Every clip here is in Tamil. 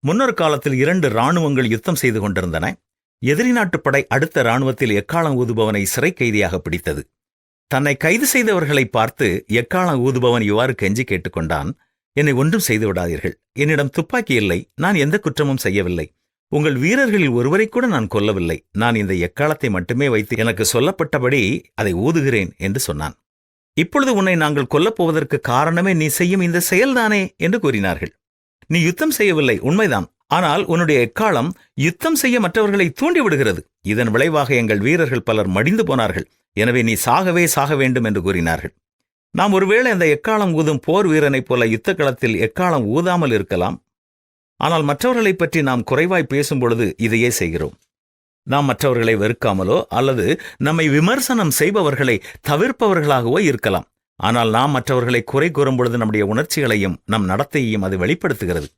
முன்னொரு காலத்தில் 2 இராணுவங்கள் யுத்தம் செய்து கொண்டிருந்தன. எதிரி நாட்டுப் படை அடுத்த இராணுவத்தில் எக்காளம் ஊதுபவனை சிறை கைதியாக பிடித்தது. தன்னை கைது செய்தவர்களை பார்த்து எக்காளம் ஊதுபவன் இவ்வாறு கெஞ்சி கேட்டுக்கொண்டான், என்னை ஒன்றும் செய்து விடாதீர்கள். என்னிடம் துப்பாக்கி இல்லை. நான் எந்த குற்றமும் செய்யவில்லை. உங்கள் வீரர்களில் ஒருவரை கூட நான் கொல்லவில்லை. நான் இந்த எக்காளத்தை மட்டுமே வைத்து எனக்கு சொல்லப்பட்டபடி அதை ஊதுகிறேன் என்று சொன்னான். இப்பொழுது உன்னை நாங்கள் கொல்லப்போவதற்கு காரணமே நீ செய்யும் இந்த செயல்தானே என்று கூறினார்கள். நீ யுத்தம் செய்யவில்லை, உண்மைதான். ஆனால் உன்னுடைய எக்காளம் யுத்தம் செய்ய மற்றவர்களை தூண்டிவிடுகிறது. இதன் விளைவாக எங்கள் வீரர்கள் பலர் மடிந்து போனார்கள். எனவே நீ சாகவே சாக வேண்டும் என்று கூறினார்கள். நாம் ஒருவேளை அந்த எக்காளம் ஊதும் போர் வீரனைப் போல யுத்த களத்தில் எக்காளம் ஊதாமல் இருக்கலாம். ஆனால் மற்றவர்களை பற்றி நாம் குறைவாய் பேசும் பொழுது இதையே செய்கிறோம். நாம் மற்றவர்களை வெறுக்காமலோ அல்லது நம்மை விமர்சனம் செய்பவர்களை தவிர்ப்பவர்களாகவோ இருக்கலாம். ஆனால் நாம் மற்றவர்களை குறை கூறும் பொழுது நம்முடைய உணர்ச்சிகளையும் நம் நடத்தையையும் அது வெளிப்படுத்துகிறது.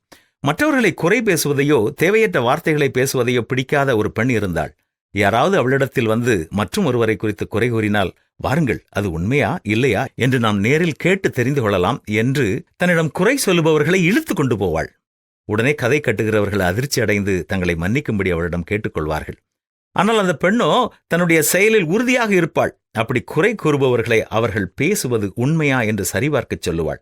மற்றவர்களை குறை பேசுவதையோ தேவையற்ற வார்த்தைகளை பேசுவதையோ பிடிக்காத ஒரு பெண் இருந்தாள். யாராவது அவளிடத்தில் வந்து மற்றும் ஒருவரை குறித்து குறை கூறினால், வாருங்கள், அது உண்மையா இல்லையா என்று நாம் நேரில் கேட்டு தெரிந்து கொள்ளலாம் என்று தன்னிடம் குறை சொல்லுபவர்களை இழுத்து கொண்டு போவாள். உடனே கதை கட்டுகிறவர்கள் அதிர்ச்சி அடைந்து தங்களை மன்னிக்கும்படி அவளிடம் கேட்டுக்கொள்வார்கள். ஆனால் அந்த பெண்ணோ தன்னுடைய செயலில் உறுதியாக இருப்பாள். அப்படி குறை கூறுபவர்களை அவர்கள் பேசுவது உண்மையா என்று சரிபார்க்கச் சொல்லுவாள்.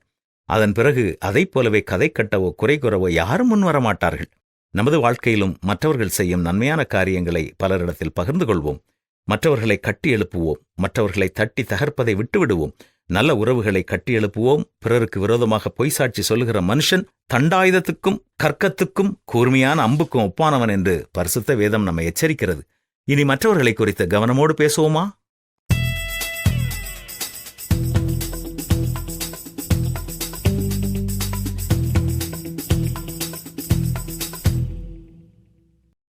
அதன் பிறகு அதைப் போலவே கதை கட்டவோ குறை கூறவோ யாரும் முன்வர மாட்டார்கள். நமது வாழ்க்கையிலும் மற்றவர்கள் செய்யும் நன்மையான காரியங்களை பலரிடத்தில் பகிர்ந்து கொள்வோம். மற்றவர்களை கட்டி எழுப்புவோம். மற்றவர்களை தட்டி தகர்ப்பதை விட்டுவிடுவோம். நல்ல உறவுகளை கட்டி எழுப்புவோம். பிறருக்கு விரோதமாக பொய்சாட்சி சொல்லுகிற மனுஷன் தண்டாயுதத்துக்கும் கற்கத்துக்கும் கூர்மையான அம்புக்கும் ஒப்பானவன் என்று பரிசுத்த வேதம் நம்மை எச்சரிக்கிறது. இனி மற்றவர்களை குறித்து கவனமோடு பேசுவோமா?